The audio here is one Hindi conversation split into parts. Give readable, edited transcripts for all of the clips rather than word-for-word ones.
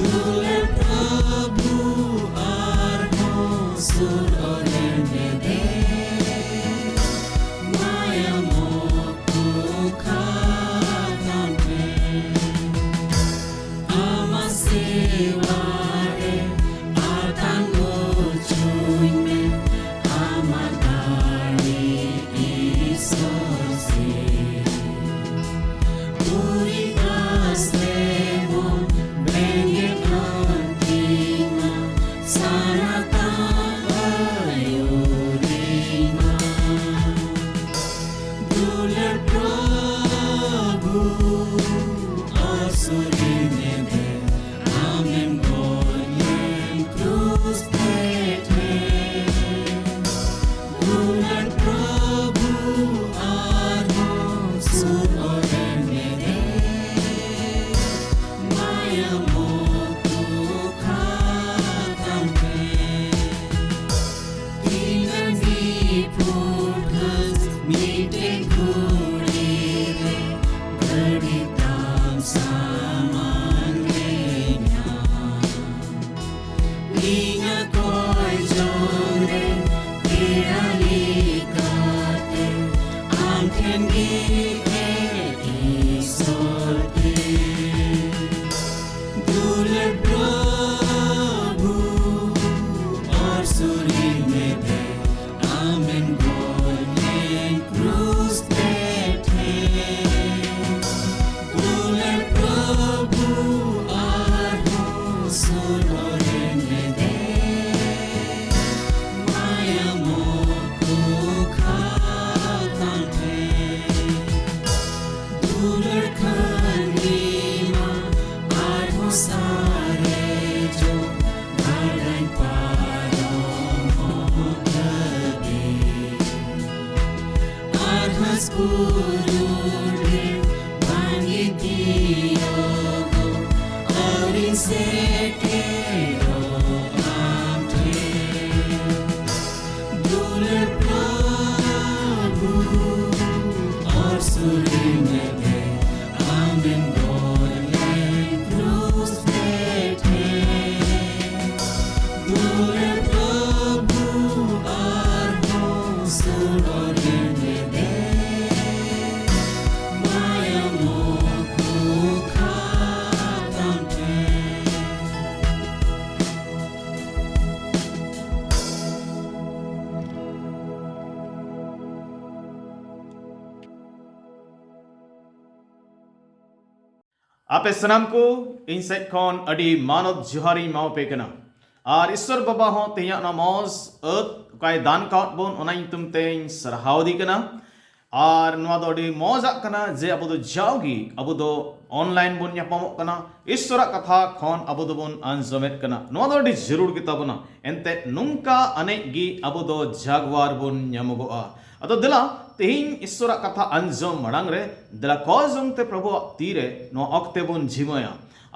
Dular Prabhu arhon sur oler nede Maya moko khatan mein Ama sevare atango chuine Ama dari Isor se Puri aslemon Benge kantima Sarata ayurima Dular Prabhu asurine de Amen golem cruz pete Dular Prabhu arhon sur orene de Maya moko khatan mein Dinani purghas meete ghurire Gaditam saman lenya Linya koi jore Pirali kate Amken gi isorte Dular Prabhu arsurine de Amen golem cruz pete Dular Prabhu arhon sur orene de Maya moko khatan mein Dular Khalima arhon sare jo Gadai parom hogabe Arhas kurude bangi diyogo Aurin setero amte Dular Prabhu arsurine de Amen golem cruz pete Dular Prabhu arhon sur orene de Maya moko khatan mein आपे सनाम को इन सेट खन अडी मानव जुहारी माव पे कना और ईश्वर बाबा हो तेया ना मौज काय दान काउट बोन ओना तुम तेन सरहाव दी कना और नवा दो अडी मौजा कना जे अबो दो जाओगी अबो दो ऑनलाइन बोन यापामो कना ईश्वर कथा खन अबो दो बोन आंजमेट कना नवा दो अडी जरूर किताबना एंते नुंका अनेगी अबो दो जागवार बोन यामगोआ अतो दिला तेहिं ईश्वर कथा आंजम मड़ांग रे दिला कॉजम ते प्रभु तीरे नो अक्ते बोन जिमया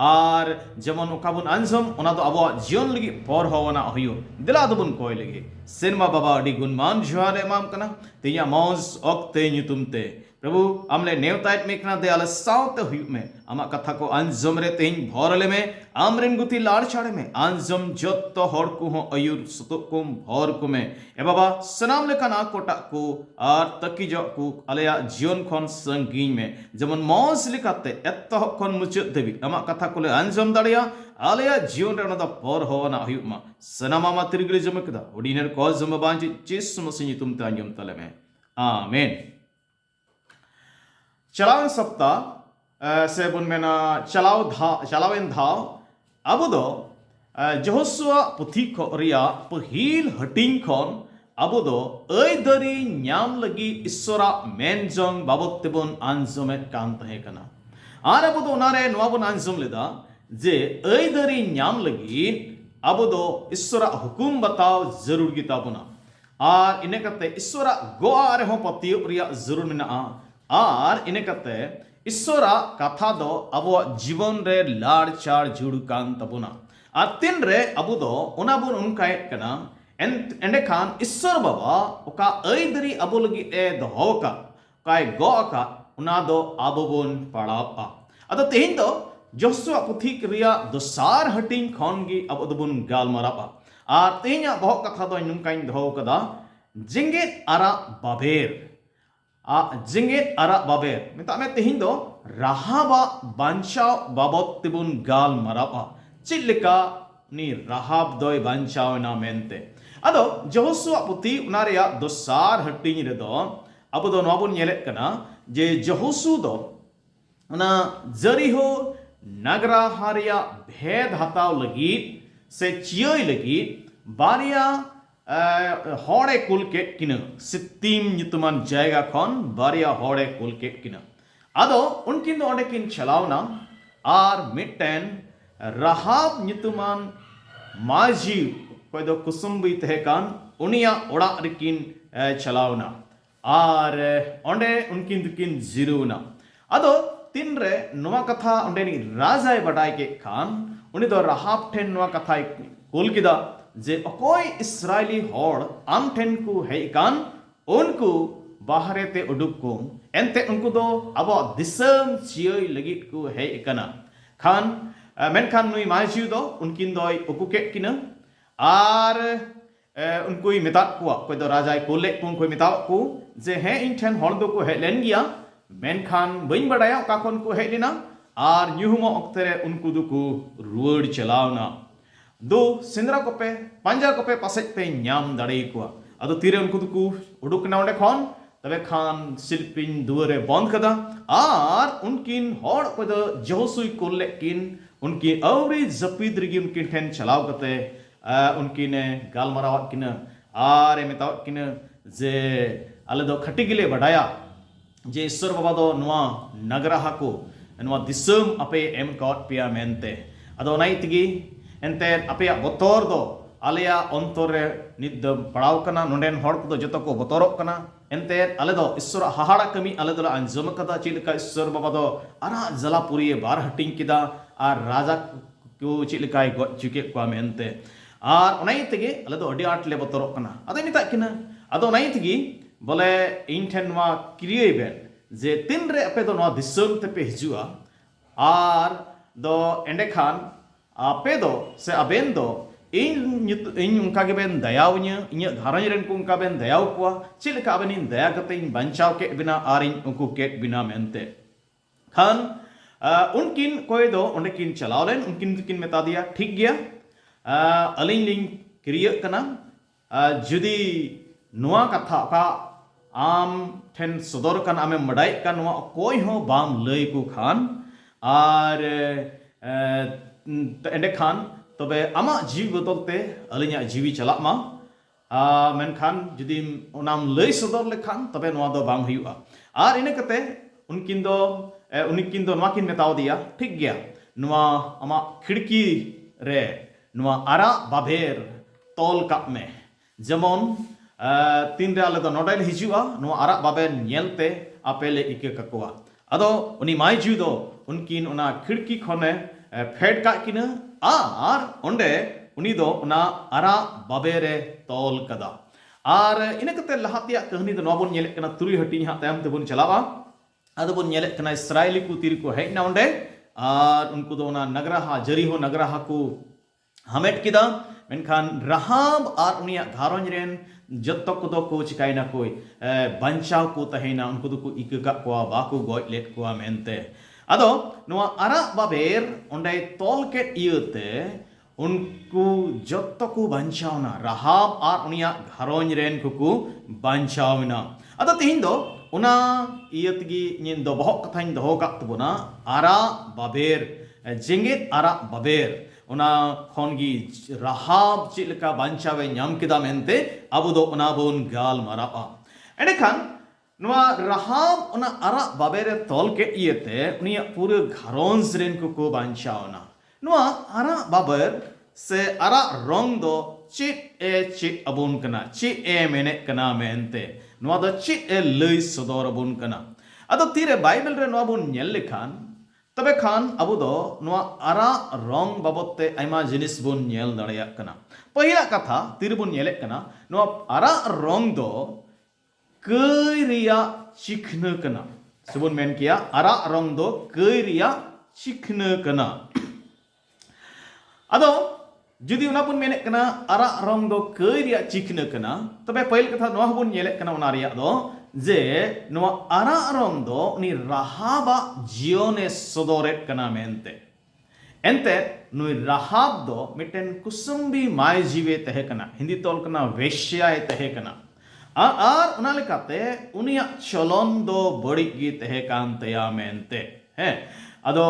और जेमन ओकाबुन आंजम ओना दो अबो जीवन लगी पर होवना होयो दिला दो बुन कोय लगी सेनमा बाबा अडी गुणमान जुहारे माम कना तेया मौज अक्ते नुतुमते प्रभु आमले नेवतायत मेकना दे आले साउते हुयु में आमा कथा को आंजम रे तेहिं भरले में आमरेन गुती लाड़ छाड़े में आंजम जत्तो हर को हो अयुर सुतुकुम भर को में ए बाबा सनाम लेकाना कोटा को और तकी जो को आलेया जीवन खन संगीन में जेमन मौज लिकाते एत्तो खन मुचुत देवी आमा कथा को ले आंजम दाड़िया आलेया जीवन रे ओना पर होना हुयु मा सनामा मा तिरगिले जमकदा ओडिनर को जम बांजी चिस मसिनी तुम तांजम तले में आमीन चलावन सप्ताह से बुन में ना चलावेन धाव अब दो जोहुआ पुथी को रिया पहिल हटिंग खन अब दो ऐ दरी न्याम लगी ईश्वरा मेन जोंग बाबत तेबुन आंजमेट कान तहे कना आर अब दो नारे नवा बुन आंजम लेदा जे ऐ दरी न्याम लगी अब दो ईश्वरा हुकुम बताओ जरूर गिता बुना आर इने कते ईश्वरा गोआ रे हो पतियो रिया जरूर मेना और इने कते ईश्वरा कथा दो अब जीवन रे लाड़ चार जुड़ कान तबुना और तीन रे अब दो उना बुन उनकाय कना एंडे खान ईश्वर बाबा ओका ऐ दरी अब लगी ए दोहो का काय गो का उना दो अब बुन पड़ापा अदो तेहिं दो जोशुआ पुथी रिया दोसार हटिंग खॉनगी अब दुबुन गाल मरापा आर तेन्या बहुत कथा दो नुमकाइन दो कदा जिंगेत आरा बाबेर जिंगेत आरा बाबेर मिता में तेहिं दो राहाबा बांचाव बाबत तिबुन गाल मरापा Chilika ni rahab doi banchaw na mente ado Joshua puti unaria dosar hating redo abu do nobun yelet kana je Joshua do una Jericho nagra haria bhed hataw lagi se chiyoy lagi baria hore kulket kina sittim nyutuman jayga khon baria hore kulket kina ado unkin do onde kin chalawna ar mitten rahab nyutuman माजी कोई दो कुसुम्बी तहकान उनिया ओड़ा रिकिन चलावना आर ओंडे उनकिन दुकिन जिरुना अदो तीन रे नुआ कथा ओंडे नि राजाय बडाय के खान उनी दो रहाब ठेन नुआ कथा कोल किदा जे अकोय इस्राएली होड़ आम ठेन को है कान उनको बाहरे ते उडुक को एंते उनको दो अब दिसम चियोय लगित को है कना खान मेनखान नुई माजी दो उनकिन दोय उकुके किना आर उनकोई मिता कुआ कोई दो राजाय कोले उनको मिता को जे है इन ठेन हॉल दो को है लेन गया मेनखान बइन बडाया काकोन को है लेना आर न्यूहुमो अक्तरे उनको दो को रुवड़ चलावना दो सिंद्रा कोपे पंजा कोपे पासेट पे न्याम दड़े कुआ अदो तीरे उनको दो को उडुकना ओंडे खॉन तबे खान शिल्पिन दुवरे बंद कदा आर उनकिन हॉड को दो जोसुई कोले किन उनकी अवरी जपीद रगी उनकी ठेन चलाव कते उनकी ने गाल मरावत किन आर मेतावत किन जे अले दो खटी गिले बढ़ाया जे ईश्वर बाबा दो नुआ नगरहा को नुआ दिसम अपे एम कॉट पिया मेनते अदो नाई तिगी एंते अपे बतौर दो आलिया अंतरे निद पड़ाव कना नोंडेन हॉड को जतो को बतौरक कना एंते अले दो ईश्वर हाहाड़ा कमी अले दो अंजम कदा चिलका ईश्वर बाबा दो अरा जलापुरी बार हटिंग किदा आर राजा को चिलकाय गो चुके को मेनते आर ओनाई तेगे अले दो अडी आट ले बतौरक कना अदो निता किना अदो नाई तेगी बोले इन ठेन वा क्रिए बेन जे तिन रे अपे दो नो दिसम ते पे हिजुआ आर दो एंडे खान आपे दो से अबेन दो इन उनका के बेन दयावन्य इन घरन रेन को उनका बेन दयाव को चिलका बेन इन दया कते इन बंचाव के बिना आर इन उनको के बिना मेनते खान उनकिन कोई दो उनकिन चलावलेन उनकिन किन मेता दिया ठीक गया अलिन लिंग क्रिय कना जुदी नुआ कथा का आम ठेन सदर कन आमे मडाई का नुआ कोई हो बाम लय को खान आर एंडे खान तबे आमा जीव बदलते अलिया जीवी चला मा मेनखान जुदी ओनाम लय सदर लेखान तबे नुआ दो बाम हुआ आर इने कते उनकिन दो नुआ किन मेताव दिया ठीक गया नुआ आमा खिड़की रे नुआ आरा बाबेर तोल काप में जेमन तीन रे आले दो नोडेल हिजुआ नुआ आरा बाबेर नेलते आपेले इके ककोआ अदो उनी माय जीव दो उनकिन ओना खिड़की खने फेड का किना आर ओंडे उनी दो ओना आरा बाबेरे तोल कदा आर इने कते लहातिया कहानी दो नोबन नेले कना तुरी हटी हा तायम तेबन चलावा अदो बन नेले कना इस्राएली को तीर को हेना ओंडे आर उनको दो ओना नगरहा जरीहो नगरहा को हमेट किदा मेनखान रहाब आर उनिया घारों रेन जत्तो को दो को चिकाइना कोई बंचाव को तहेना उनको दो को इकका को बाको गोय लेट को मेनते अदो नुआ आरा बाबेर ओंडे तोल के इयते उनको जत्तो को बंचावना रहाब आर उनिया घारों रेन को बंचावना अदो तिहिन दो उना इयतगी निन दो बहुत कथाइन दो का तबना आरा बाबेर जेंगेत आरा बाबेर उना खनगी रहाब चिलका बंचावे न्याम किदा मेनते अब दो उना बोन गाल मरापा एंडे खान नुआ रहाब उना आरा बाबेरे तोल के इयते उनिया पूरे घरोंस रेन को बंचावना नुआ आरा बाबर से आरा रोंग दो चिट अबुन कना चिट ए मेने कना मेनते नुआ दो चिट ए लई सदर अबुन कना अदो तीरे बाइबल रे नुआ बुन नेल लेखान तबे खान अबु दो नुआ आरा रोंग बाबते आइमा जिनिस बुन नेल दड़या कना पहिला कथा तीर बुन नेले कना नुआ आरा रोंग दो कई रिया चिखन कना सुबुन मेन किया आरा रोंग दो कई रिया चिखना कना अदो जुदी उना पुन मेने कना आरा रंग दो कई रिया चिखना कना तबे पहिल कथा नोआ बुन येले कना उना रिया दो जे नोआ आरा रंग दो उनी राहाबा जियोने सदोरेट कना मेंते एंते नुई राहाब दो मिटेन कुसुम्बी माय जीवे तहे कना हिंदी तोल कना वेश्याय तहे कना आर उना लेकाते उनिया चलन दो बड़ी गी तहे कान तया मेंते है अदो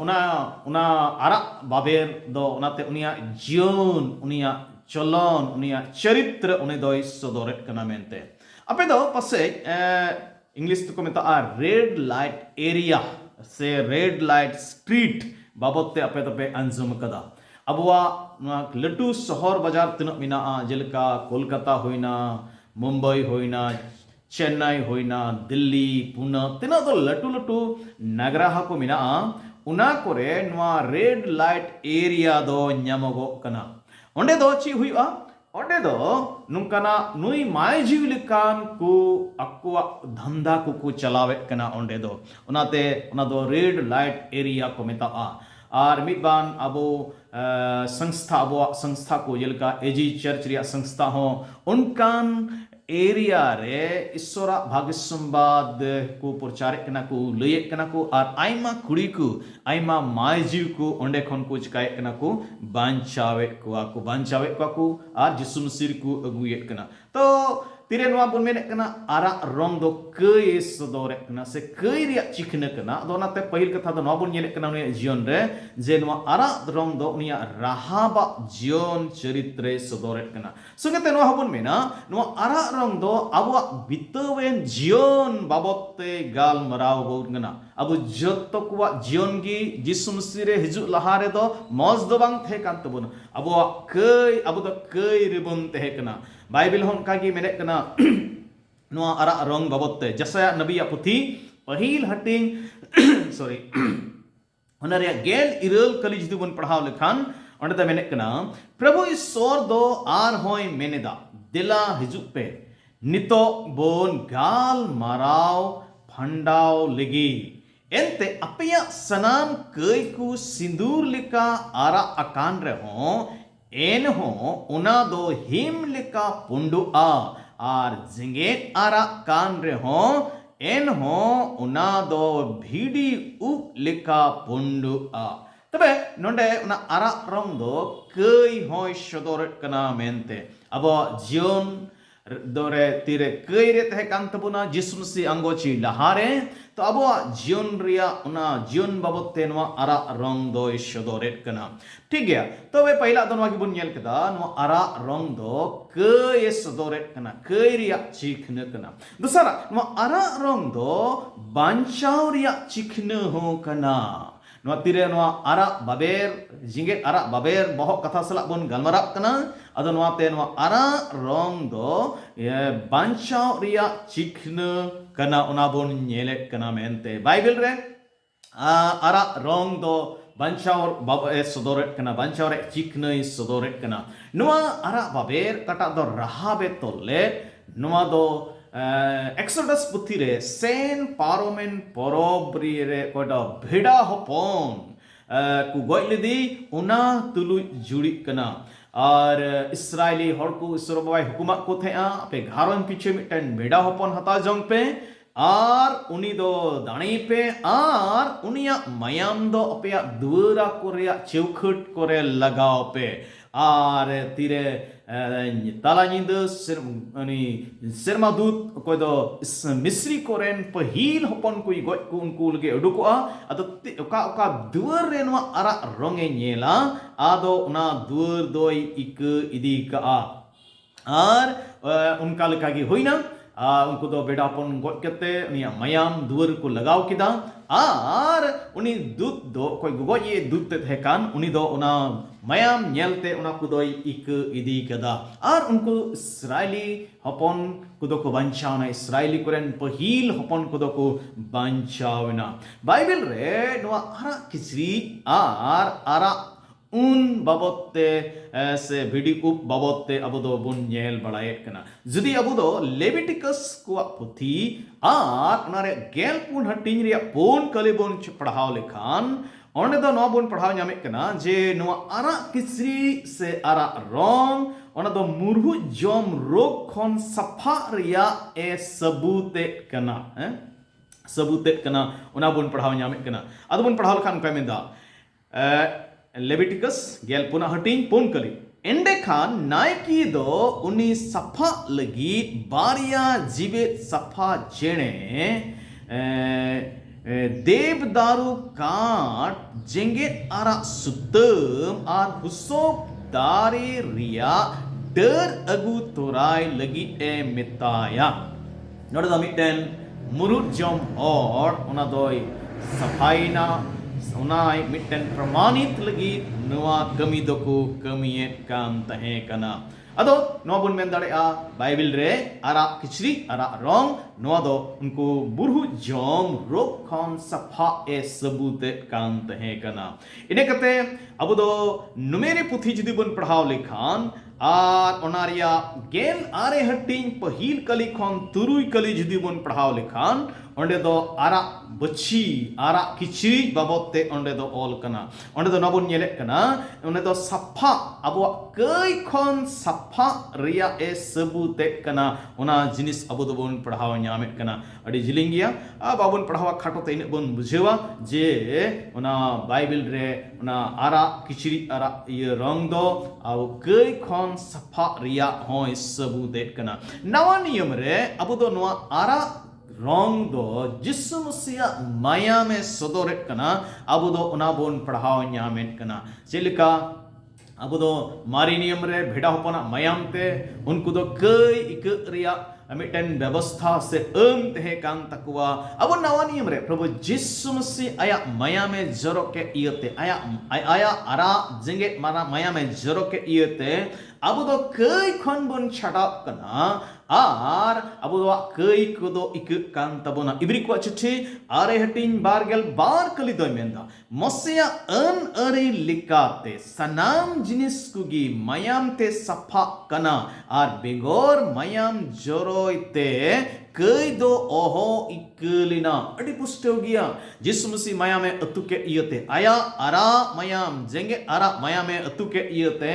उना आरा बाबेर दो उनाते उनिया जीवन उनिया चलन उनिया चरित्र उन्हें दो सदोरेट कना मेंते अपे दो पसे इंग्लिश तो को मेता रेड लाइट एरिया से रेड लाइट स्ट्रीट बाबते अपे तपे अंजुम कदा अबुआ लटू शहर बाजार तिनक मिना जेलका कोलकाता होइना मुंबई होइना चेन्नई होइना दिल्ली पुणे तिना दो लटू लटू नगरा को मिना उना कोरे नवा रेड लाइट एरिया दो न्यामगो कना ओंडे दो ची हुइआ ओंडे दो नुंकाना नुई माय जीवलिकान को अक्वा धंधा को चलावे कना ओंडे दो उनाते उना दो रेड लाइट एरिया को मेता और मिदबान अबो संस्था अबो संस्था को जेलका एजी चर्च रिया संस्था हो उनकान एरिया रे ईश्वरा भाग्यसंबाद को प्रचार कना को लये कना को और आइमा कुड़ी को आइमा मायजीव को ओंडे खन को चिकाय कना को बांचावे को और जिसु मसीह को अगुये कना तो तिरे नवा बुन मेने कना आरा रंग दो कई सदोरे कना से कई रिया चिखना कना दोनाते पहिल कथा दो नवा बुन येले कना उनिया जीवन रे जे नवा आरा रंग दो उनिया राहाबा जीवन चरित्र सदोरे कना सुगते नवा बुन मेना नवा आरा रंग दो अबवा बितवेन जीवन बाबते गाल मराव बोन कना अब जत्तो कुवा जीवन गी जिसु मसीह रे हिजु लहारे दो मौज दो बांग थे कांत बुन अबवा कई रिबन थे कना बाइबल होन कागी मेने कना नवा आरा रंग बाबते जसया नबी पुथी पहिल हटिंग सॉरी होनरिया गेल इरल कली जुदी बन पढ़ाव लेखान ओंडे दा मेने कना प्रभु ईश्वर दो आर होय मेनेदा दिला हिजु पे नितो बोन गाल माराव फंडाव लगी एंते अपया सनाम कई को सिंदूर लिका आरा अकान रे हो एन हो उना दो हिम लिका पुंडु आर जिंगेट आरा कान रे हो एन हो उना दो भीडी उप लिका पुंडु तबे नोंडे उना आरा रंग दो कई होय सदोरट कना मेंते अब जीवन दोरे तीरे कई रे तहे कान तबुना जिसु मसीह अंगोची लहारे तो अब जीवन रिया उना जीवन बाबते नवा आरा रंग दो सदोरेट कना ठीक गया तो वे पहला दो नवा की बुन येल कदा नवा आरा रंग दो कई सदोरेट कना कई रिया चिखना कना दूसरा नवा आरा रंग दो बांचाव रिया चिखना हो कना नवा तीरे नवा आरा बाबेर जिंगेट आरा बाबेर बहुत कथा सला बुन गलमराब कना अदो नवा ते नवा आरा रंग दो बांचाव रिया चिखना कना उना बुन येले कना मेंते बाइबल रे आरा रंग दो बांचाव बाबा सदोरेट कना बांचाव रे चिखना सदोरेट कना नवा आरा बाबेर कटा दो राहाबे तोले नवा दो एक्सोडस पुथी रे सेन पारोमेन परोब्री रे कोडा भेड़ा होपोन कु गोइलदी उना तुलु जुड़ी कना और इस्राएली हर को ईश्वर बाबाई हुकुमा को थे पे घारों पीछे मिटन भेड़ा होपोन हता जंग पे और उनी दो दाणी पे और उनिया मयाम दो अपया दुरा कोरिया चौखट कोरे लगाओ पे और तीरे ताला निंद सिरमा दूत कोई दो मिस्री कोरेन पहिल होपन कोई गोय को उनको लगे उडुकोआ अतो ओका दुवर रे नवा आरा रंगे नेला आदो उना दुवर दोई इक इदी का और उनका लगा की होइना उनको दो बेडापन गोट करते उनिया मयाम दुवर को लगाव किदा और उनी दूत दो कोई गोय ये दूत थे कान उनी दो उना मयाम नेलते उना को दो इक इदी कदा और उनको इस्राएली हपन कुदो को बंचावना इस्राएली कोरेन पहिल हपन कुदो को बंचावना बाइबल रे नवा आरा किसरी आर आरा उन बाबते से भिडी उप बाबते अबो दो बुन नेल बड़ायेत कना जुदी अबो दो लेविटिकस को पुथी आर उनारे गेल पुन हटिंग रिया पुन कले बुन पढ़ाव लेखान onde do no bun पढ़ाव ᱧᱟᱢᱮᱫ ᱠᱟᱱᱟ ᱡᱮ ᱱᱚᱣᱟ ᱟᱨᱟᱜ ᱠᱤᱪᱨᱤ ᱥᱮ ᱟᱨᱟᱜ ᱨᱚᱝ ᱚᱱᱟ ᱫᱚ ᱢᱩᱨᱦᱩ ᱡᱚᱢ ᱨᱳᱜ ᱠᱷᱚᱱ ᱥᱟᱯᱷᱟ ᱨᱮᱭᱟᱜ ᱮ ᱥᱟᱵᱩᱛᱮᱫ ᱠᱟᱱᱟ ᱥᱟᱵᱩᱛᱮᱫ ᱠᱟᱱᱟ ᱚᱱᱟ ᱵᱚᱱ ᱯᱟᱲᱦᱟᱣ ᱧᱟᱢᱮᱫ ᱠᱟᱱᱟ ᱟᱫᱚ ᱵᱚᱱ ᱯᱟᱲᱦᱟᱣ ᱞᱮᱠᱷᱟᱱ ᱚᱱᱠᱟᱭ ᱢᱮᱱᱫᱟ ᱞᱮᱵᱤᱴᱤᱠᱟᱥ ᱜᱮᱞ ᱯᱩᱱᱟᱜ ᱦᱟᱹᱴᱤᱧ ᱯᱩᱱ ᱠᱟᱞᱤ एंडे खान नायकी दो उनी सफा लगी बारिया जीवित सफा जेने देवदारू काट जेंगे आरा सुतम आर हुसोब दारे रिया डर अगु तोराय लगी ए मिताया नोडे दा मिटेन मुरुट जम और ओना दोय सफाईना उनाय मिटेन प्रमाणित लगी नवा कमी दोको कमियत काम तहे कना अदो नवा बुन मेन दाड़े बाइबल रे आरा किचरी आरा रंग नवा दो उनको बुरहु जम रोग खन सफा ए सबूते काम तहे कना इने कते अब दो नुमेरे पुथी जुदी बुन पढ़ाव लेखान आर ओनारिया गेल आरे हटिंग पहिल कली खन तुरुई कली जुदी बुन पढ़ाव लेखान onde do ara bachi ara kichiri babote onde do all kana onde do nabun nyelek kana onde do sapha abo kai khon sapha ria e sabute kana ona jinis abo do bon padhaw nyamet kana adi jilingia babun padhawa khato te ine bon bujhewa je ona bible re ona ara kichiri ara ye rong do abo kai khon sapha ria hoy sabute kana nawa niyam re abo do noa ara रंग दो जिसु मसीहा माया में सदोरेट कना अब दो उना बोन पढ़ाव न्यामेट कना चिलिका अब दो मारी नियम रे भेड़ा होपना मायाम ते उनको दो कई इक रिया मिटेन व्यवस्था से तहे कान तकुआ अब नवा नियम रे प्रभु जिसु मसीह आया माया में जरो के इयते आया आरा जिंगे मारा माया में जरो के इयते अब दो कई खन बन छटाप कना आर अब दो कई को दो इक कान तबोना इब्री को चिट्ठी आरे हटिन बारगल बार कली दो मेंदा मसिया अन अरे लिकाते सनाम जिनिस कुगी मायाम ते सफा कना आर बेगोर मायाम जरोइते कई दो ओहो इकलिना अड़ी पुष्टो गया जिस मसीह माया में अतु के इयते आया आरा मायाम जेंगे आरा माया में अतु के इयते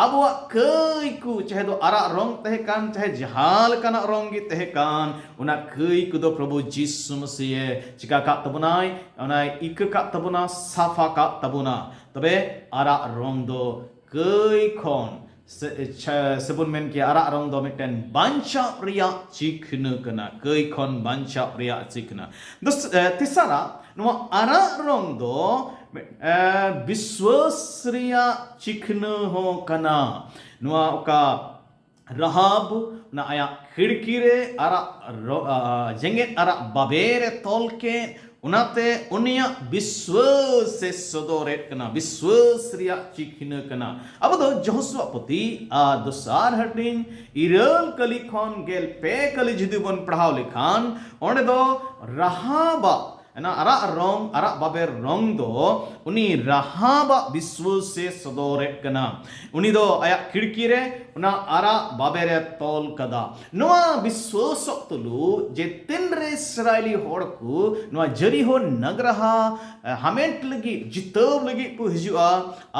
अब वा कई को चाहे दो आरा रंग तहे कान चाहे जहाल काना रंगी तहे कान उना कई को दो प्रभु जिसु मसीह चिका का तबुनाय उना इक का तबुना साफा का तबुना तबे आरा रंग दो कई खोन sebun men ki ara rong do miten bancha ria chikna kana kai khon bancha ria chikna dos tisara no ara rong do biswas ria chikna ho kana no oka rahab na aya khidki re ara jenget ara babere tolke उनाते उनिया विश्वास से सदोरेट कना विश्वास रिया चिखिन कना अब दो जोसुआ पति दोसार हटिन इरल कली खन गेल पे कली जुदी बन पढ़ाव लेखान ओंडे दो रहाबा ना अरा रंग अरा बाबेर रंग दो उनी रहाबा विश्वास से सदोरेट कना उनी दो आया खिड़की रे उना अरा बाबेरे तोल कदा नोआ विश्वास तुलु जे तिन रे इसराइली होड़ को नोआ जरीहो नगरहा हमेट लगी जितव लगी को हिजुआ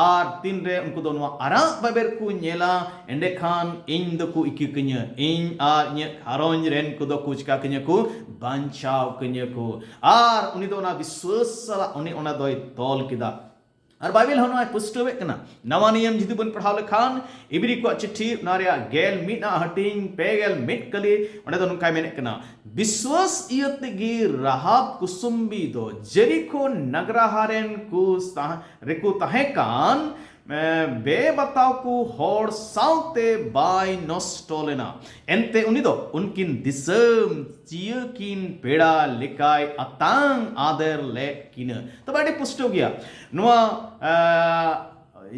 आर तिन रे उनको दो नोआ अरा बाबेर को नेला एंडे खान इन दो को इकी कन्या इन आ न्य हारोन रेन को दो कुछ का कन्या को बांचाव कन्या को आर उनी दो ना विश्वास सला उनी ओना दोय तोल किदा और बाइबल होना पुष्टवे कना नवा नियम जिदि बन पढ़ाव लेखान इब्री को चिट्ठी नारिया गेल मिना हटिंग पेगेल मिट कली ओंडे दो नुकाय मेने कना विश्वास इयतगी राहाब कुसुम्बी दो जेरिको नगरा हारेन को रेको तहे कान बे बताव को होड़ साउते बाय नोस्टोलेना एंते उनी दो उनकिन दिसम चियकिन पेड़ा लिकाय अतांग आदर ले किन तो बाडे पुष्टो गया नोआ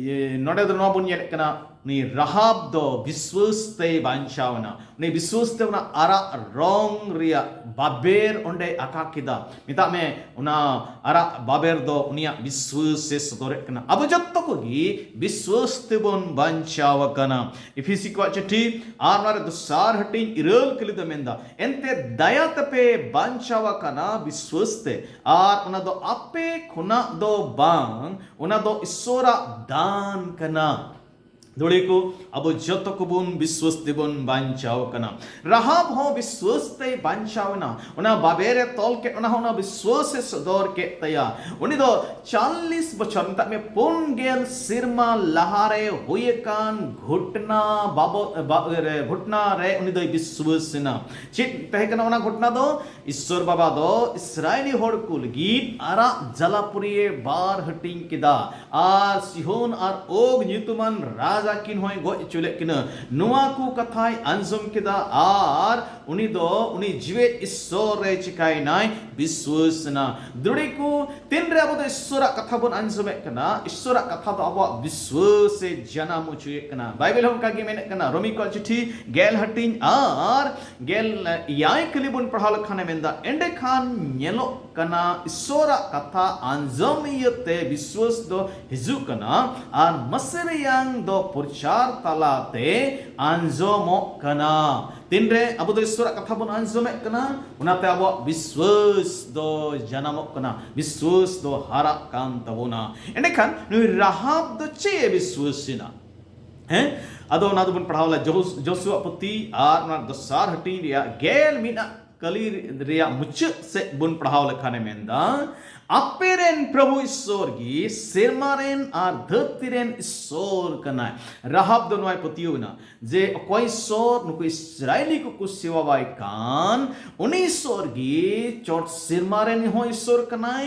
ये नोडे दो नोबुन येले कना ᱩᱱᱤ ᱨᱟᱦᱟᱵ ᱫᱚ ᱵᱤᱥᱣᱟᱥ ᱛᱮ ᱵᱟᱧᱪᱟᱣᱱᱟ ᱩᱱᱤ ᱵᱤᱥᱣᱟᱥ ᱛᱮ ᱚᱱᱟ ᱟᱨᱟᱜ ᱨᱚᱝ ᱨᱮᱭᱟᱜ ᱵᱟᱵᱮᱨ ᱚᱸᱰᱮ ᱟᱠᱟ ᱠᱮᱫᱟ ᱢᱮᱛᱟᱜ ᱢᱮ ᱚᱱᱟ ᱟᱨᱟᱜ ᱵᱟᱵᱮᱨ ᱫᱚ ᱩᱱᱤᱭᱟᱜ ᱵᱤᱥᱣᱟᱥ ᱮ ᱥᱚᱫᱚᱨᱮᱫ ᱠᱟᱱᱟ ᱟᱵᱚ ᱡᱚᱛᱚ ᱠᱚᱜᱮ ᱵᱤᱥᱣᱟᱥ ᱛᱮᱵᱚᱱ ᱵᱟᱧᱪᱟᱣ ᱟᱠᱟᱱᱟ ᱤᱯᱷᱤᱥᱤ ᱠᱚᱣᱟᱜ ᱪᱤᱴᱷᱤ ᱟᱨ ᱚᱱᱟᱨᱮ ᱫᱚᱥᱟᱨ ᱦᱟᱹᱴᱤᱧ ᱤᱨᱟᱹᱞ ᱠᱟᱹᱞᱤ ᱫᱚ ᱢᱮᱱᱫᱟ ᱮᱱᱛᱮ ᱫᱟᱭᱟ ᱛᱮᱯᱮ ᱵᱟᱧᱪᱟᱣ ᱟᱠᱟᱱᱟ ᱵᱤᱥᱣᱟᱥ ᱛᱮ ᱟᱨ ᱚᱱᱟ ᱫᱚ ᱟᱯᱮ ᱠᱷᱚᱱᱟᱜ ᱫᱚ ᱵᱟᱝ ᱚᱱᱟ ᱫᱚ ᱤᱥᱥᱚᱨᱟᱜ ᱫᱟᱱ ᱠᱟᱱᱟ ᱫᱩᱲᱤ ᱠᱚ ᱟᱵᱚ ᱡᱚᱛᱚ ᱠᱚᱵᱚᱱ ᱵᱤᱥᱣᱟᱥ ᱛᱮᱵᱚᱱ ᱵᱟᱧᱪᱟᱣ ᱠᱟᱱᱟ ᱨᱟᱦᱟᱵ ᱦᱚᱸ ᱵᱤᱥᱣᱟᱥ ᱛᱮ ᱵᱟᱧᱪᱟᱣᱱᱟ ᱚᱱᱟ ᱵᱟᱵᱮᱨ ᱮ ᱛᱚᱞ ᱠᱮᱫ ᱚᱱᱟ ᱵᱤᱥᱣᱟᱥ ᱮ ᱥᱚᱫᱚᱨ ᱠᱮᱫ ᱛᱟᱭᱟ ᱩᱱᱤ ᱫᱚ 40 ᱵᱚᱪᱷᱚᱨ ᱢᱮᱛᱟᱜ ᱢᱮ 50 ᱥᱮᱨᱢᱟ ᱞᱟᱦᱟᱨᱮ ᱦᱩᱭ ᱟᱠᱟᱱ ᱜᱷᱚᱴᱱᱟ ᱜᱷᱚᱴᱱᱟ ᱨᱮ ᱩᱱᱤ ᱫᱚᱭ ᱵᱤᱥᱣᱟᱥ ᱮᱱᱟ ᱪᱮᱫ ᱛᱟᱦᱮᱸ ᱠᱟᱱᱟ ᱚᱱᱟ ᱜᱷᱚᱴᱱᱟ ᱫᱚ ᱤᱥᱥᱚᱨ ᱵᱟᱵᱟ ᱫᱚ ᱤᱥᱨᱟᱭᱮᱞᱤ ᱦᱚᱲ ᱠᱚ ᱞᱟᱹᱜᱤᱫ ᱟᱨᱟᱜ ᱡᱟᱞᱟᱯᱩᱨᱤᱭᱮ ᱵᱟᱨ ᱦᱟᱹᱴᱤᱧ ᱠᱮᱫᱟ ᱟᱨ ᱥᱤᱦᱳᱱ ᱟᱨ ᱳᱜ ᱧᱩᱛᱩᱢᱟᱱ ᱨᱟᱡᱟ ᱠᱤᱱ ᱦᱚᱸᱭ ᱜᱚᱡ ᱦᱚᱪᱚ ᱞᱮᱫ ᱠᱤᱱᱟ ᱱᱚᱣᱟ ᱠᱚ ᱠᱟᱛᱷᱟᱭ ᱟᱸᱡᱚᱢ ᱠᱮᱫᱟ ᱟᱨ ᱩᱱᱤ ᱫᱚ ᱩᱱᱤ ᱡᱤᱣᱮᱫ ᱤᱥᱥᱚᱨ ᱨᱮ ᱪᱤᱠᱟᱭᱱᱟᱭ ᱵᱤᱥᱣᱟᱥ ᱮᱱᱟ ᱫᱩᱲᱤ ᱠᱚ ᱛᱤᱱᱨᱮ ᱟᱵᱚ ᱫᱚ ᱤᱥᱥᱚᱨᱟᱜ ᱠᱟᱛᱷᱟ ᱵᱚᱱ ᱟᱸᱡᱚᱢᱮᱫ ᱠᱟᱱᱟ ᱤᱥᱥᱚᱨᱟᱜ ᱠᱟᱛᱷᱟ ᱫᱚ ᱟᱵᱚᱣᱟᱜ ᱵᱤᱥᱣᱟᱥ ᱮ ᱡᱟᱱᱟᱢ ᱦᱚᱪᱚᱭᱮᱫ ᱠᱟᱱᱟ ᱵᱟᱭᱵᱮᱞ ᱦᱚᱸ ᱚᱱᱠᱟᱜᱮ ᱢᱮᱱᱮᱫ ᱠᱟᱱᱟ ᱨᱳᱢᱤ ᱠᱚᱣᱟᱜ ᱪᱤᱴᱷᱤ 10 ᱦᱟᱹᱴᱤᱧ ᱟᱨ 9 ᱠᱟᱹᱞᱤ ᱵᱚᱱ ᱯᱟᱲᱦᱟᱣ ᱞᱮᱠᱷᱟᱱᱮ ᱢᱮᱱᱫᱟ ᱮᱸᱰᱮᱠᱷᱟᱱ ᱧᱮᱞᱚᱜ kana isorak kata anjom iyate biswas do hijuk kana ar masriyang do purchar talate anjomok kana tinre abu do isorak katha bon anjomek kana onate abo biswas do janamok kana biswas do harak kan tabona endekhan nui rahab do che biswasina ado na do bon padhawla Joshua puti ar na dosar hati dia gel mina kali ria mucuk se bun pahau lekhane menda aperen prabhu issor gi sermaren ar dhatiren issor kana rahab do noi patiuna je koi issor nuku israeli ko ku sewa bai kan uni issor gi chot sermaren ho issor kanai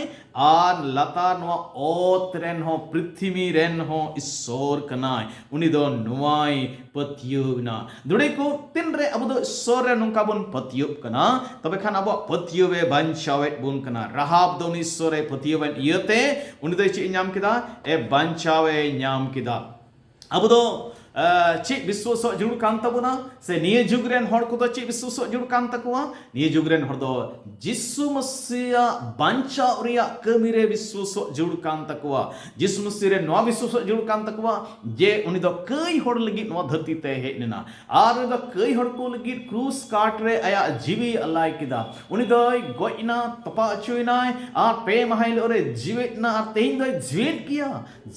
ar latar noa ot ren ho prithimi ren ho issor kanai uni do nuai patiuna dudeko tinre abu do issor re nungka bun patiup kana तबे खान अब पतियोवे बंचावे बुन कना राहाब दो निसोरे पतियोवे इयते उनि दो ची न्याम किदा ए बंचावे न्याम किदा अब दो ची विश्वास जुड़ कान तबुना से निये जुगरेन हर को दो ची विश्वास जुड़ कान तकुआ निये जुगरेन हर दो जिसु मसीहा बंचा उरिया कमिरे विश्वास जुड़ कान तकुआ जिसु मसीह रे नवा विश्वास जुड़ कान तकुआ जे उनि दो कई हर लगी नवा धरती ते हेजनेना आर दो कई हर को लगी क्रूस काट रे आया जीवी अल्लाह किदा उनि दो गोइना तपा अचुइनाय आर पे महाइल ओरे जीवेतना आर तेइन दो जीवेत किया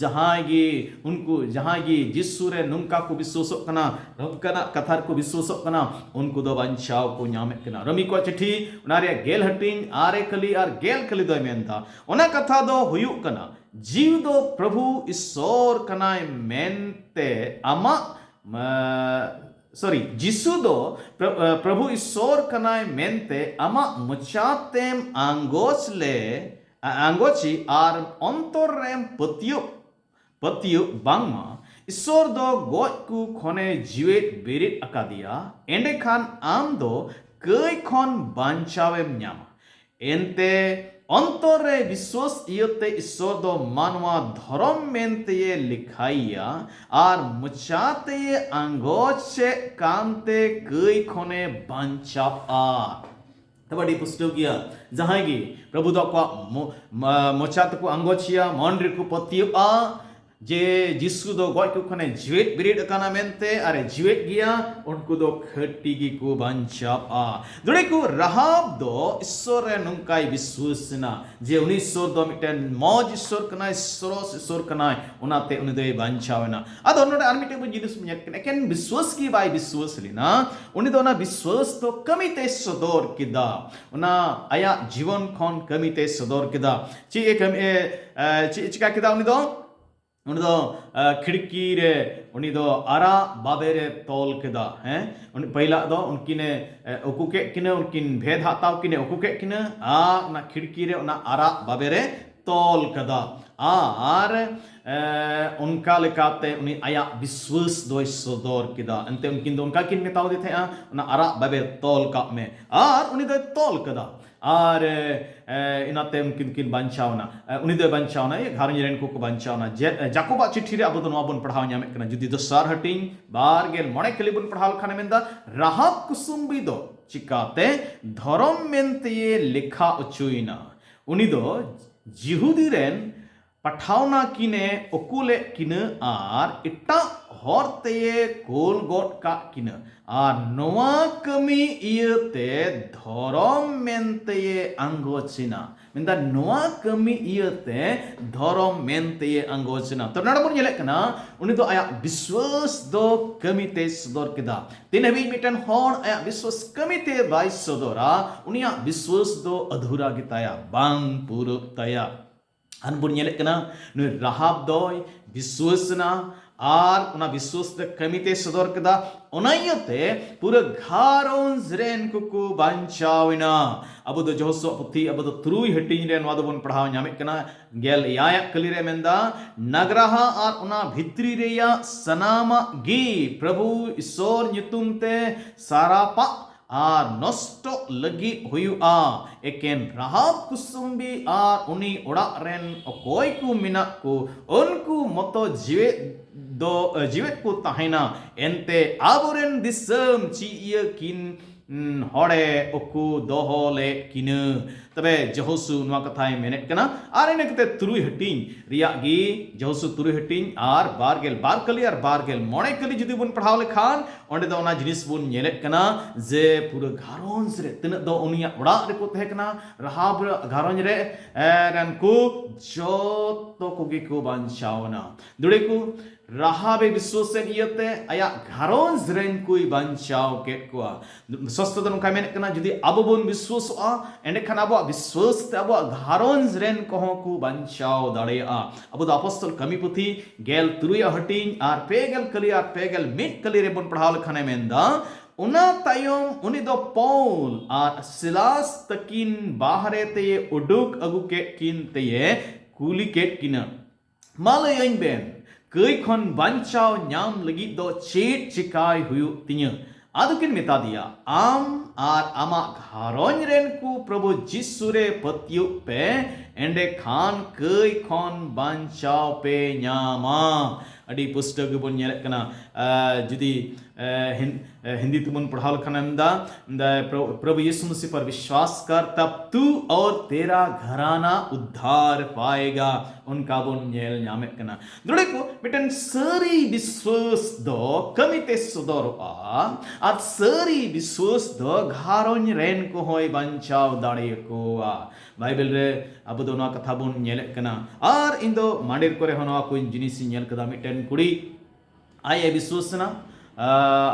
जहां गी जिसु रे नुंका को विश्वासक कना रबकना कथार को विश्वासक कना उनको दो बंचाव को न्यामे कना रमी को चिट्ठी उनारे गेल हटिंग आरे कली आर गेल कली दो मेनता ओना कथा दो हुयुक कना जीव दो प्रभु ईश्वर कनाय मेनते आमा जिसु दो प्रभु ईश्वर कनाय मेनते आमा मुचातेम आंगोची आर अंतर रेम पतियो बांगमा ईश्वर दो गोज को खने जीवेत बेरित अकादिया एंडे खान आम दो कई खन बांचावेम न्यामा एंते अंतर रे विश्वास इयते ईश्वर दो मानवा धर्म मेनते ये लिखाइया आर मुचाते ये अंगोज से कांते कई खने बांचावा तबड़ी पुस्तक किया जहां की प्रभु दो को मोचात को अंगोचिया मंडरी को पतिया जे जिसु दो गॉड को खने जीवेत बिरिड काना मेनते अरे जीवेत गिया उनको दो खट्टी की को बंचापा दुरे को राहाब दो ईश्वर रे नुंकाई विश्वासना जे उनी ईश्वर दो मिटेन मौज ईश्वर कना ईश्वर कना उनाते उनी दो बंचावना अद उन्नोडे आर मिटे जिनिस मियत केन विश्वास की बाय विश्वास लिना उनी दो ना विश्वास तो कमिते सदर किदा उना आया जीवन खन कमिते सदर किदा ची एक चिका किदा उनी दो खिड़की रे उनी दो आरा बाबे रे तोल केदा उन पहला दो उनकिने उकुके किने उनकिन भेद हाताव किने उकुके किने आ ना खिड़की रे उना आरा बाबे रे तोल कदा आर उनका लेकाते उनी आया विश्वास दोय सदर किदा अंते उनकिन दो उनका किन मेताव दे थे उना अरा बाबे तोल का में आर उनी दो तोल कदा आर इनाते उनकिन किन बंचावना उनी दो बंचावना ये घारन रेन को बंचावना जाकोबा चिट्ठी रे अबो दो नवा बन पढ़ाव ᱧᱟᱢᱮ कना जुदी दोसार हटिंग बार गेल मणे कली बन पढ़ाव खाने मेंदा राहब कुसुम्बी दो चिकाते धर्म मेंते ये लिखा उचुइना उनी दो जिहुदी रेन पठावना किने ओकुले किने आर इट्टा हरते कोल गोट का किने आर नोआ कमी इयते धर्म मेंते अंगोचिना मेंदा नोआ कमी इयते धर्म मेंते अंगोचिना तो नाडा बन येले कना उनी दो आया विश्वास दो कमीते सदर केदा तिन हबी मिटन हर आया विश्वास कमीते बाय सदरा उनिया विश्वास दो अधूरा गिताया बांग पूरो तया अन बुन येले कना नु राहब दोय विश्वासना आर उना विश्वास दे कमीते सदर केदा ओनायते पूरा घारोंज रेन कुकु बांचाविना अब दो जोसो पुथी अब दो त्रुई हटिंग रेन वादो बन पढ़ाव ᱧᱟᱢᱮ कना गेल याया कली रे मेंदा नगराहा आर उना भित्री रेया सनामा गी प्रभु ईश्वर ᱧᱩᱛᱩᱢते सारापा आर नष्टो लगी हुआ एकेन राहब कुसुम्बी आर उनी ओड़ा रेन अकोय को मिना को उनको मतो जीवे को तहना एनते आबोरेन दिसम चिय किन हड़े ओकु दोहले किन तबे जहोसु नवा कथाय मेनेट कना आर इने कते तुरुई हटिंग रिया गी जहोसु तुरुई हटिंग आर बारगेल बार कली आर बारगेल मोणे कली जुदी बुन पढ़ाव लेखान ओंडे दो ओना जिनिस बुन नेलेट कना जे पूरा घारोंज रे तिना दो उनिया ओड़ा रे को तहे कना राहब घारोंज रे रन को जोतो कोगी को बांचावना दुड़े को राहाबे विश्वासेन इयते आया घारोंज रेन कोई बंचाव के कोआ सस्त दन का मेन कना जुदी अबो बोन विश्वासआ एंडे खान अबो विश्वास ते अबो घारोंज रेन कोहो को बंचाव दाड़ेया अबो द अपॉस्टल कमी पुथी गेल तुरुया हटिंग आर पेगल कली आर पेगल मिट कली रे बन पढ़ाव खाने मेंदा उना तायम उनी दो पौल आर सिलास तकिन बाहरे ते उडुक अगु के किन ते कुली के किना मालयन बेन कई खन बंचाव ᱧᱟᱢ लगी दो चेट चिकाय हुयु तिnya आदुकिन मेता दिया आम आर आमा घारोंज रेन को प्रभु जिसु रे पतियु पे एंडे खान कई खन बंचाव पे ᱧामा अडी पुस्तक बन नेले कना जुदी हिंदी तुमन पढ़ाल खनंदा प्रभु यीशु मसीह पर विश्वास कर तब तू और तेरा घराना उद्धार पाएगा उनका बोन नेल ᱧामे कना दुड़े को मिटन सरी विश्वास दो कमिते सदरआ आ सरी विश्वास दो घारोंज रेन को होय बंचाव दाड़े कोआ बाइबल रे अब दो ना कथा बोन नेले कना आर इंदो मांडेर करे होना कोई जिनिस नेल कदा मिटन कुड़ी आय विश्वासना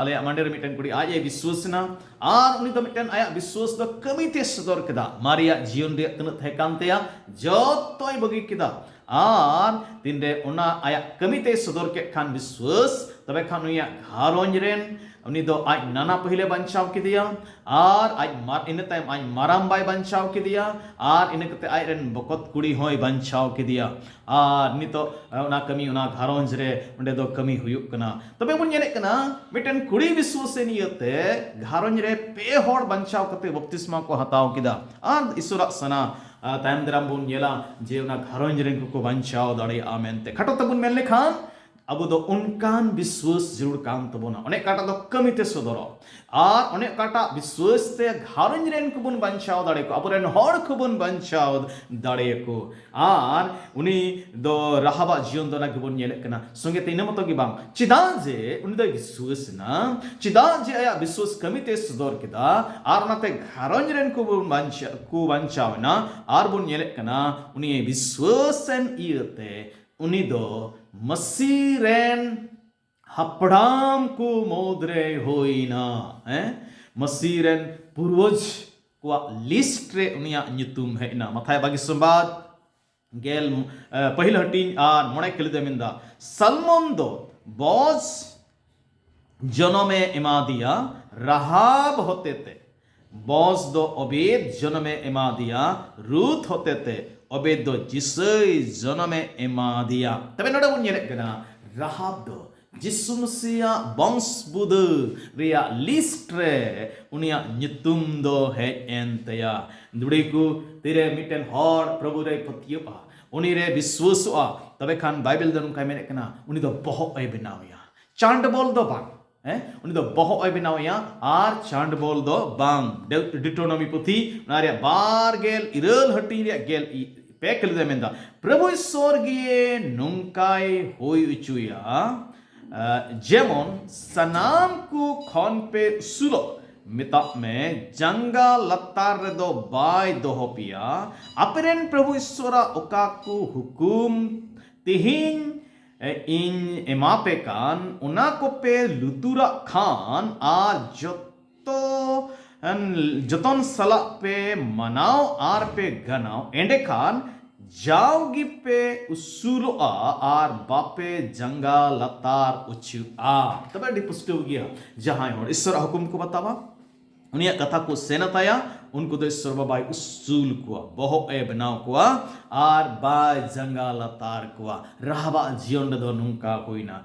अले मांडेर मिटन कुड़ी आय विश्वासना आर उनी दो मिटन आया विश्वास दो कमिते सदर केदा मारिया जीवन रे तन थे कांतेया जतोय बगी केदा आर तिनरे उना आया कमिते सदर के खान विश्वास तबे खान उया घारोंज रेन उनी दो आज नाना पहले बंचाव के दिया आर आज इन टाइम आज माराम बाय बंचाव के दिया आर इन कते आज रेन बकत कुड़ी होय बंचाव के दिया आर नितो उना कमी उना घारोंज रे उंडे दो कमी हुयुक कना तबे बुन नेने कना मिटन कुड़ी विश्वासे नियते घारोंज रे पे होड़ बंचाव कते बपतिस्मा को हताव किदा आर ईश्वरा सना तायम दराम बुन येला जे उना घारोंज रे को बंचाव दाड़े आमेनते खटो तबुन मेन लेखान अब दो उनकान विश्वास जरूर काम तबोना अनेक काटा दो कमिते सदरो आर अनेक काटा विश्वास ते घारोंज रेन को बुन बंचाव दाड़े को अबरेन हड़ को बुन बंचाव दाड़े को आर उनी दो राहबा जीवन दो ना बुन नेले कना संगे ते इनमतो गी बांग चिदा जे उनी दो विश्वास ना चिदा जे आया विश्वास कमिते सदर केदा आर नाते घारोंज रेन को बुन बंचाव ना आर बुन नेले कना उनी विश्वासन इयते उनी दो मसीरेन हपड़ाम को मोदरे होइना मसीरेन पूर्वज को लिस्ट रे उनिया ᱧᱩᱛᱩᱢ हेना मथाय बागी संबाद गेल पहिल हटिंग आर मोणे कलिदे मिंदा सलमोन दो बोज जनमे एमा दिया राहाब होते ते बोज दो ओबेद जनमे एमा दिया रूथ होते ते Obed do jisai joname emadia. Tapi noda pun nyelek kena Rahab do Jisu Mesia bongs budu ria listre unia nyutum do hej entaya. Dudiku tire miten hor Prabhu re patiupa. Uni re biswasua. Tabe kan Bible danum kai menek kena. Uni do bohok ay benawya. Chand bol do bang. Uni do bohok ay benawya. Ar chand bol do bang. Deuteronomy puthi. Unaria bargel irel hati ria gel pekal de menda. Prabhu sorgiye nungkai hoi uchuya. जेमन सनाम को खन पे सुलो मिताप में जंगा लतार दो बाय दो पिया अपरेन प्रभु ईश्वरा ओका को हुकुम तिहिन इन एमापे कान उना को पे लुतुरा खान आ जतन सला पे मनाओ आर पे गनाओ एंडे खान जाओगी पे उसूलो आर बापे जंगा लतार उच्चु तब डिपुष्ट हो गया जहां हो ईश्वर हुकुम को बतावा उनिया कथा को सेनताया उनको तो ईश्वर बाबाई उसूल कुआ बहु ए बनाव कुआ आर बाय जंगा लतार कुआ रहबा जीवन दो नुका कोई ना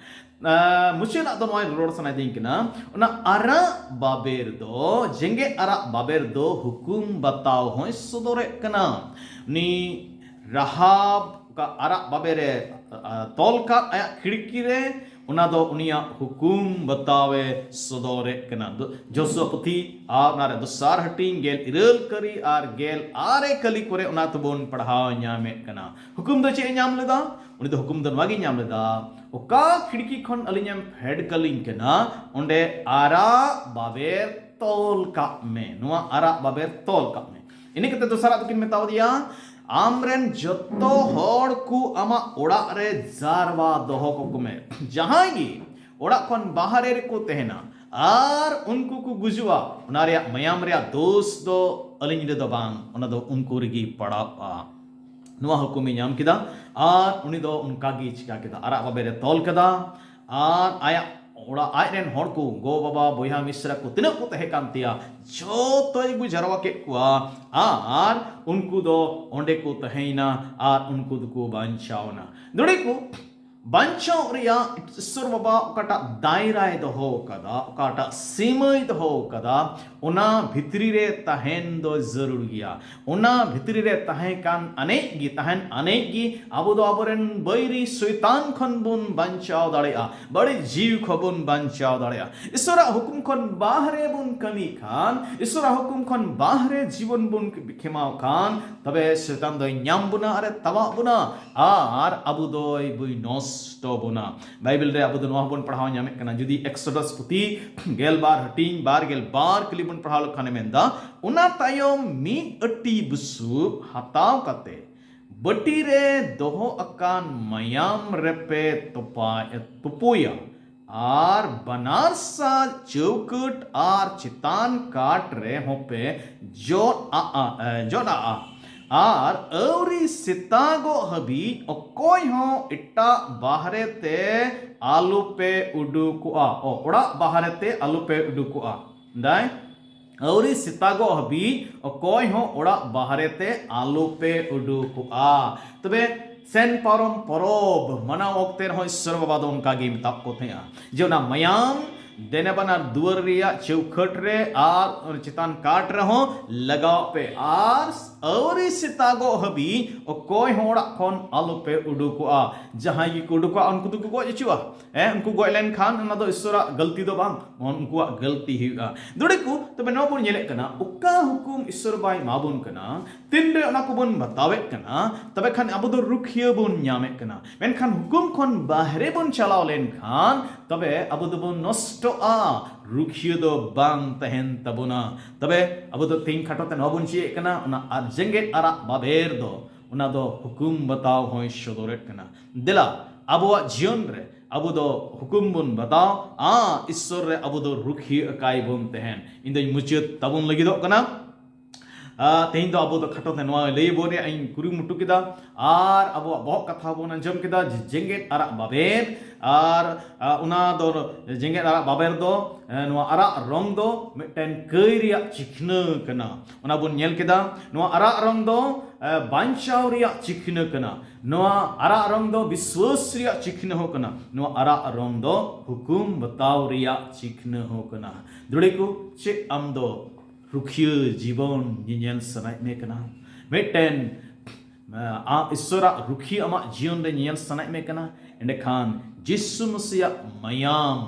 मुझे ना तो नॉय रोड सना दिन किना उना अरा बाबेर दो जेंगे अरा बाबेर दो हुकुम बताओ हो सुदोरे कना नी Rahab ka arak babere tolkat ayak khidki re una do unia hukum batawe sodore kena Joshua puthi apnare dosar hating gel irel kari ar gel are kali kore una to bon padhaw nyame kena hukum do che nyam leda uni do hukum do wagi nyam leda oka khidki khon alinyam head kaling kena onde ara baber tolkat me nuwa ara baber tolkat me ini kata dosara tukin metaw dia आमरेन जत्तो हर को आमा ओड़ा रे जारवा दोहो को कुमे जहां गी ओड़ा कौन बाहर रे को तेहना आर उनको को गुजुआ उनारिया मयाम रे दोस्त दो अलिंग दे दो बांग उना दो उनको रिगी पड़ा नुआ हुकुमी ᱧᱟᱢ किदा आर उनी दो उनका गी चिका किदा आरा बाबे रे तोल किदा आर आया ओड़ा आयरेन हर को गो बाबा बोया मिश्रा को तिना को तहे कांतिया जो तो गु जरवा के कुआ आर उनको दो ओंडे को तहेना आर उनको को बांचावना दुड़ी को बांचाव रिया ईश्वर बाबा ओकाटा दायरा दो हो कदा ओकाटा सीमा दो हो कदा उना भितरी रे तहेन दो जरूर गया उना भितरी रे तहे कान अनेक गी तहेन अनेक गी आबो दो आबोरेन बैरी शैतान खन बुन बांचाव दाड़ेया बड़े जीव खबुन बांचाव दाड़ेया ईश्वर हुकुम खन बाहरे बुन कमी खान ईश्वर हुकुम खन बाहरे जीवन बुन खेमाव खान तबे शैतान दो ᱧᱟᱢ बुना अरे तवा बुना आर आबो दो बुई नोस बोना बाइबल रे अब नोहा बन पढ़ाव ᱧᱟᱢᱮ कना जुदी एक्सोडस पुती गेल बार हटिंग बार गेल बार कली बन पढ़ाव खाने मेंदा उना तायम मी अट्टी बुसु हताव कते बटी रे दोहो अकान मयाम रेपे तुपोया आर बनारसा चौकट आर चितान काट रे होपे जोड़ा आर अवरी सितागो हबी अकोय हो इट्टा बाहरे ते आलू पे उडुकुआ ओड़ा बाहरे ते आलू पे उडुकुआ दाय अवरी सितागो हबी अकोय हो ओड़ा बाहरे ते आलू पे उडुकुआ तबे सेन पारम परोब मना ओक्ते हो ईश्वर बाबा दो उनका गे मिताब को थे जो ना मयाम देने बना दुअर रिया चौखट रे आर चितान काट रहो लगाओ पे आर अवरी सितागो हबी ओ कोई होड़ा कौन आलू पे उडुकुआ जहां की उडुकुआ उनको तो को इचुआ उनको गोयलेन खान ना दो ईश्वरा गलती दो बांग उनको गलती हुआ दुड़े को तबे नो बुन येले कना उका हुकुम ईश्वर बाय माबुन कना तिनरे ओना को बुन बतावे कना तबे खान अब दो रुखिया बुन ᱧᱟᱢᱮ कना मेनखान हुकुम खन बाहरे बुन चलाव लेन खान तबे अब दो बुन नष्टआ रुखिया दो बांग तहन तबुना तबे अब दो तीन खटोते नो बुन चिए कना ओना जेंगेट आरा बाबेर दो उना दो हुकुम बताओ होय सदोरेट कना दिला अबुआ जीवन रे अबु दो हुकुम बुन बताओ ईश्वर रे अबु दो रुखी अकाय बुन तहन इन दो मुचित तबुन लगी दो कना तेहिं दो अबो दो खटो ते नोआ लई बोरे आइन कुरुमुटु किदा आर अबो बहुत कथा बोन अंजम किदा जेंगेट आरा बाबेर आर उना दो जेंगेट आरा बाबेर दो नोआ आरा रंग दो मिटन कई रिया चिकना कना उना बोन नेल किदा नोआ आरा रंग दो बांचाव रिया चिकना कना नोआ आरा रंग दो विश्वास रिया चिकना हो कना नोआ आरा रंग दो हुकुम बताव रिया चिकना हो कना दुड़ेको चे आम दो रुखिया जीवन नियन सनाय में कना मिटन ईश्वरा रुखी अमा जीवन रे नियन सनाय में कना एंडे खान जिसु मसीह मयाम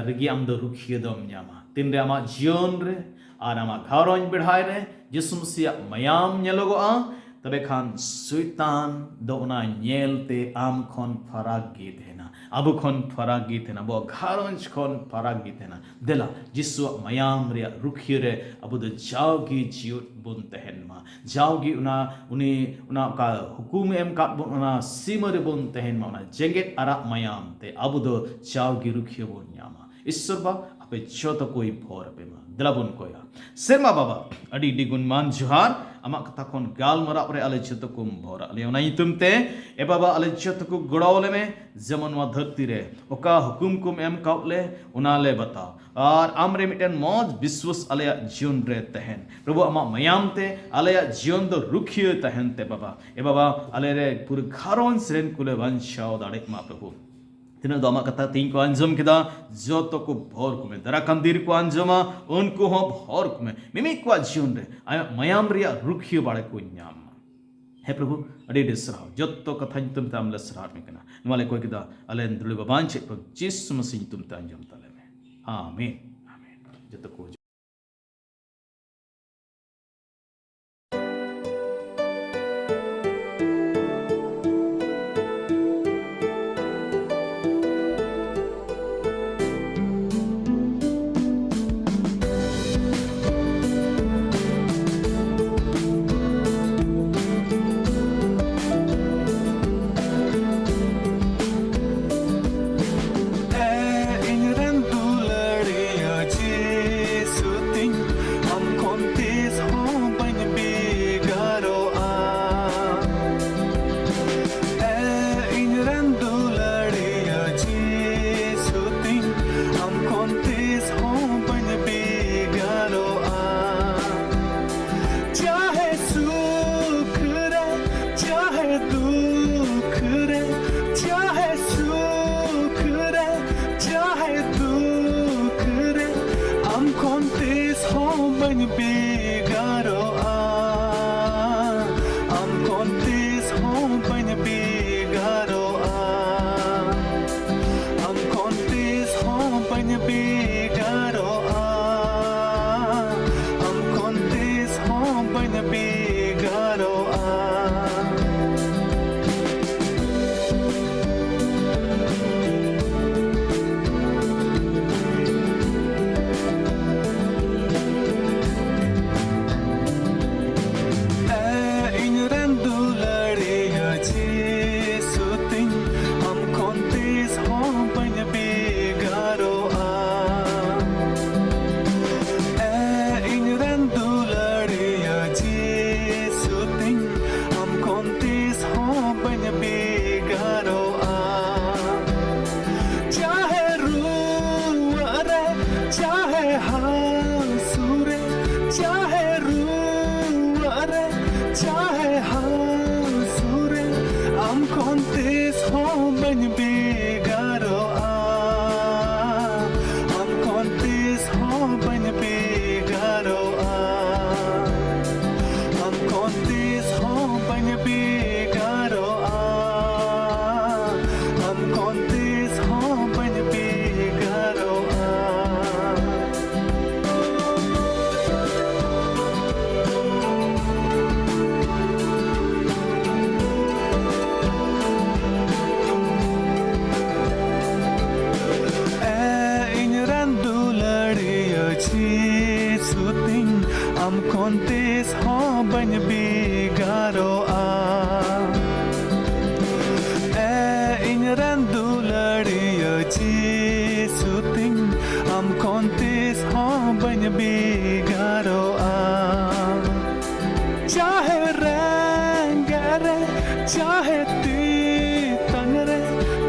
रगी आम दो रुखिया दम न्यामा तीन रे अमा जीवन रे आर अमा घरों बढ़ाए रे जिसु मसीह मयाम न्यलोगो तबे खान शैतान दो उना नेलते आम खन फराक गी देना अब खन फराक गी देना बो घरोंच खन फराक गी देना देला जिसु मयाम रे रुखिया रे अब दो जाओगी जीव बुन तहन मा जाओगी उना का हुकुम एम का उना सीमर बुन तहन मा उना जेंगेट आरा मयाम ते अब दो जाओगी रुखिया बुन न्यामा ईश्वर बा अपे छोto कोई भोर पे मा दलाबुन कोया सेमा बाबा अडी डिगुन जुहार अमा कथा कोन गाल मरा परे अले छोto कुम भोर अले उना इतुमते ए बाबा अले छोto को गड़ावले में जमन वा धरती रे ओका हुकुम कुम एम काउले उना ले बताओ और आमरे मिटन मौज विश्वास अले जीवन रे तहन प्रभु अमा मयाम ते अले जीवन दो रुखियो तहन ते बाबा ए बाबा अले रे पूरे घरों सेन कुले वंशाव दाड़े मा प्रभु तिना दोमा कथा तीन को अंजम किदा जो तो को भोर को में दरा कंदीर को अंजमा उनको हो भोर को में मिमी को जीवन रे आय मयाम रिया रुखियो बाड़े को न्याम हे प्रभु अडी डिसरा जो तो कथा तुम ताम लसरार में कना नवाले कोई किदा अले दुले बांचे पर जिस मसीह तुम ता अंजम तले में आमीन आमीन जो तो को am kontis ha ban be garo a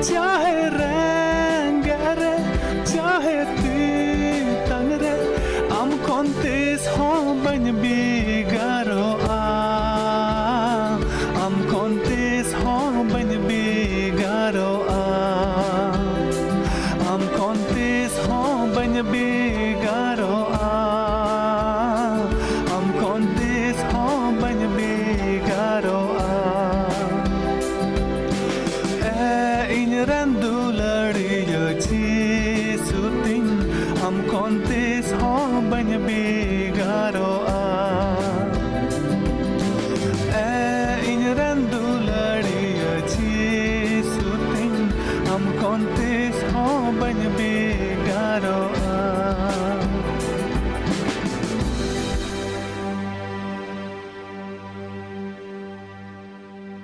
चाहे रेंगरे चाहे ती तंगरे am kontes ho ban bi